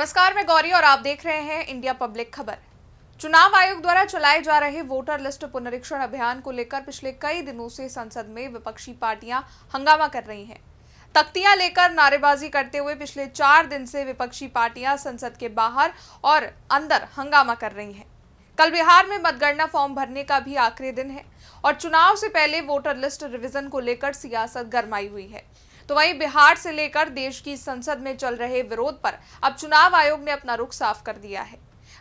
नमस्कार, मैं गौरी और आप देख रहे हैं इंडिया पब्लिक खबर। चुनाव आयोग द्वारा चलाए जा रहे वोटर लिस्ट पुनरीक्षण अभियान को लेकर पिछले कई दिनों से संसद में विपक्षी पार्टियां हंगामा कर रही हैं। तख्तियां लेकर नारेबाजी करते हुए पिछले 4 दिन से विपक्षी पार्टियां संसद के बाहर और अंदर हंगामा कर रही हैं। कल बिहार में मतगणना फॉर्म भरने का भी आखिरी दिन है और चुनाव से पहले वोटर लिस्ट रिवीजन को लेकर सियासत गरमाई हुई है। तो वहीं बिहार से लेकर देश की संसद में चल रहे विरोध पर अब चुनाव आयोग ने अपना रुख साफ कर दिया है।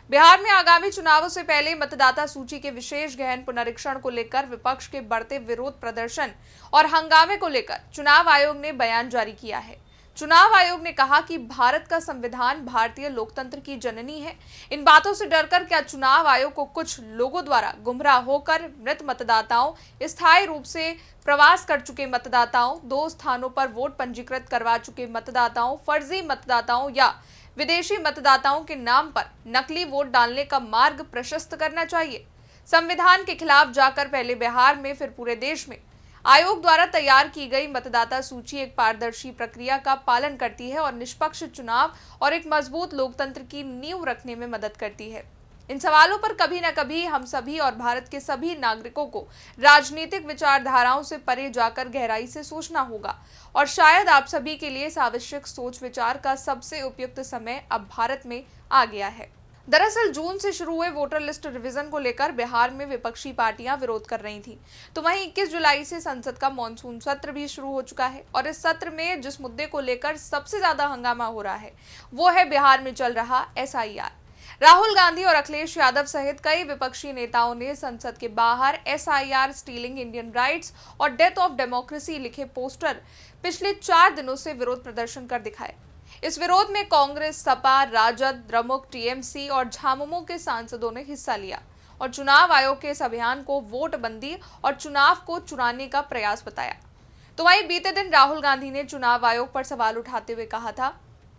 बिहार में आगामी चुनावों से पहले मतदाता सूची के विशेष गहन पुनरीक्षण को लेकर विपक्ष के बढ़ते विरोध प्रदर्शन और हंगामे को लेकर चुनाव आयोग ने बयान जारी किया है। चुनाव आयोग ने कहा कि भारत का संविधान भारतीय लोकतंत्र की जननी है। इन बातों से डरकर क्या चुनाव आयोग को कुछ लोगों द्वारा गुमराह होकर मृत मतदाताओं, स्थायी रूप से प्रवास कर चुके मतदाताओं, 2 स्थानों पर वोट पंजीकृत करवा चुके मतदाताओं, फर्जी मतदाताओं या विदेशी मतदाताओं के नाम पर नकली वोट डालने का मार्ग प्रशस्त करना चाहिए? संविधान के खिलाफ जाकर पहले बिहार में फिर पूरे देश में आयोग द्वारा तैयार की गई मतदाता सूची एक पारदर्शी प्रक्रिया का पालन करती है और निष्पक्ष चुनाव और एक मजबूत लोकतंत्र की नींव रखने में मदद करती है। इन सवालों पर कभी न कभी हम सभी और भारत के सभी नागरिकों को राजनीतिक विचारधाराओं से परे जाकर गहराई से सोचना होगा और शायद आप सभी के लिए इस आवश्यक सोच विचार का सबसे उपयुक्त समय अब भारत में आ गया है। दरअसल जून से शुरू हुए वोटर लिस्ट रिवीजन को लेकर बिहार में विपक्षी पार्टियां विरोध कर रही थीं। तो वहीं 21 जुलाई से संसद का मॉनसून सत्र भी शुरू हो चुका है और इस सत्र में जिस मुद्दे को लेकर सबसे ज्यादा हंगामा हो रहा है वो है बिहार में चल रहा SIR। राहुल गांधी और अखिलेश यादव सहित कई विपक्षी नेताओं ने संसद के बाहर SIR स्टीलिंग इंडियन राइट्स और डेथ ऑफ डेमोक्रेसी लिखे पोस्टर पिछले 4 दिनों से विरोध प्रदर्शन कर दिखाए। इस विरोध में कांग्रेस, सपा, राजद, द्रमुक, TMC और झामुमो के सांसदों ने हिस्सा लिया और चुनाव आयोग के इस अभियान को वोट बंदी और चुनाव को चुराने का प्रयास बताया। तो वहीं बीते दिन राहुल गांधी ने चुनाव आयोग पर सवाल उठाते हुए कहा था,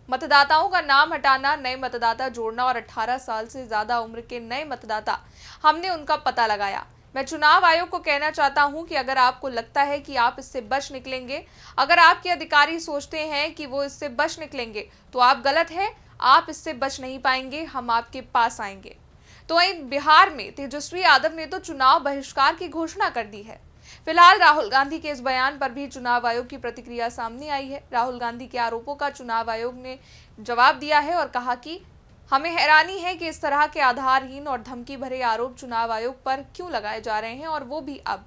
मतदाताओं का नाम हटाना, नए मतदाता जोड़ना और 18 साल से ज्यादा उम्र के नए मतदाता, हमने उनका पता लगाया। मैं चुनाव आयोग को कहना चाहता हूं कि अगर आपको लगता है कि आप इससे बच निकलेंगे, अगर आपके अधिकारी सोचते हैं कि वो इससे बच निकलेंगे, तो आप गलत हैं। आप इससे बच नहीं पाएंगे, हम आपके पास आएंगे। तो वहीं बिहार में तेजस्वी यादव ने तो चुनाव बहिष्कार की घोषणा कर दी है। फिलहाल राहुल गांधी के इस बयान पर भी चुनाव आयोग की प्रतिक्रिया सामने आई है। राहुल गांधी के आरोपों का चुनाव आयोग ने जवाब दिया है और कहा कि हमें हैरानी है कि इस तरह के आधारहीन और धमकी भरे आरोप चुनाव आयोग पर क्यों लगाए जा रहे हैं और वो भी अब।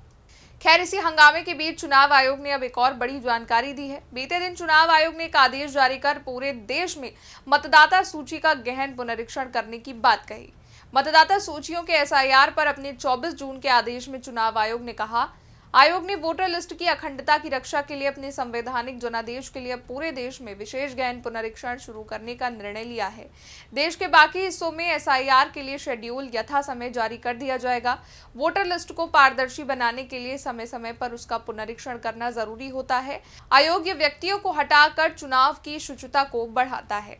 खैर, इसी हंगामे के बीच चुनाव आयोग ने अब एक और बड़ी जानकारी दी है। बीते दिन चुनाव आयोग ने एक आदेश जारी कर पूरे देश में मतदाता सूची का गहन पुनरीक्षण करने की बात कही। मतदाता सूचियों के SIR पर अपने 24 जून के आदेश में चुनाव आयोग ने कहा, आयोग ने वोटर लिस्ट की अखंडता की रक्षा के लिए अपने संवैधानिक जनादेश के लिए पूरे देश में विशेष गहन पुनरीक्षण शुरू करने का निर्णय लिया है। देश के बाकी हिस्सों में SIR के लिए शेड्यूल यथा समय जारी कर दिया जाएगा। वोटर लिस्ट को पारदर्शी बनाने के लिए समय समय पर उसका पुनरीक्षण करना जरूरी होता है। अयोग्य व्यक्तियों को हटाकर चुनाव की शुचिता को बढ़ाता है।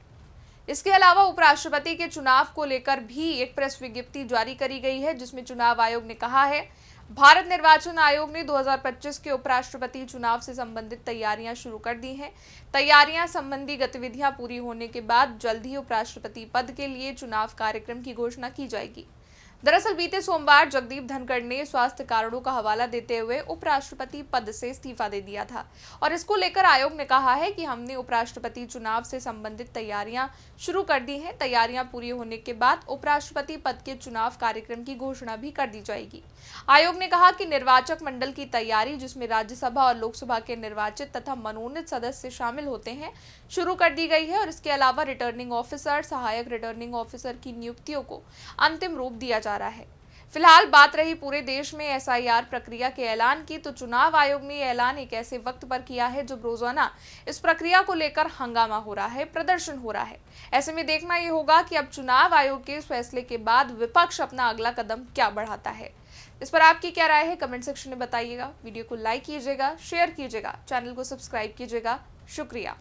इसके अलावा उपराष्ट्रपति के चुनाव को लेकर भी एक प्रेस विज्ञप्ति जारी करी गई है, जिसमें चुनाव आयोग ने कहा है, भारत निर्वाचन आयोग ने 2025 के उपराष्ट्रपति चुनाव से संबंधित तैयारियां शुरू कर दी हैं। तैयारियां संबंधी गतिविधियां पूरी होने के बाद जल्द ही उपराष्ट्रपति पद के लिए चुनाव कार्यक्रम की घोषणा की जाएगी। दरअसल बीते सोमवार जगदीप धनखड़ ने स्वास्थ्य कारणों का हवाला देते हुए उपराष्ट्रपति पद से इस्तीफा दे दिया था और इसको लेकर आयोग ने कहा है कि हमने उपराष्ट्रपति चुनाव से संबंधित तैयारियां शुरू कर दी हैं। तैयारियां पूरी होने के बाद उपराष्ट्रपति पद के चुनाव कार्यक्रम की घोषणा भी कर दी जाएगी। आयोग ने कहा कि निर्वाचक मंडल की तैयारी, जिसमें राज्यसभा और लोकसभा के निर्वाचित तथा मनोनीत सदस्य शामिल होते हैं, शुरू कर दी गई है और इसके अलावा रिटर्निंग ऑफिसर, सहायक रिटर्निंग ऑफिसर की नियुक्तियों को अंतिम रूप दिया जा रहा है। फिलहाल बात रही पूरे देश में SIR प्रक्रिया के ऐलान की, तो चुनाव आयोग ने ऐलान एक ऐसे वक्त पर किया है जब रोजाना इस प्रक्रिया को लेकर हंगामा हो रहा है, प्रदर्शन हो रहा है। ऐसे में देखना ये होगा कि अब चुनाव आयोग के इस फैसले के बाद विपक्ष अपना अगला कदम क्या बढ़ाता है। इस पर आपकी क्या राय है, कमेंट सेक्शन में बताइएगा। वीडियो को लाइक कीजिएगा, शेयर कीजिएगा, चैनल को सब्सक्राइब कीजिएगा। शुक्रिया।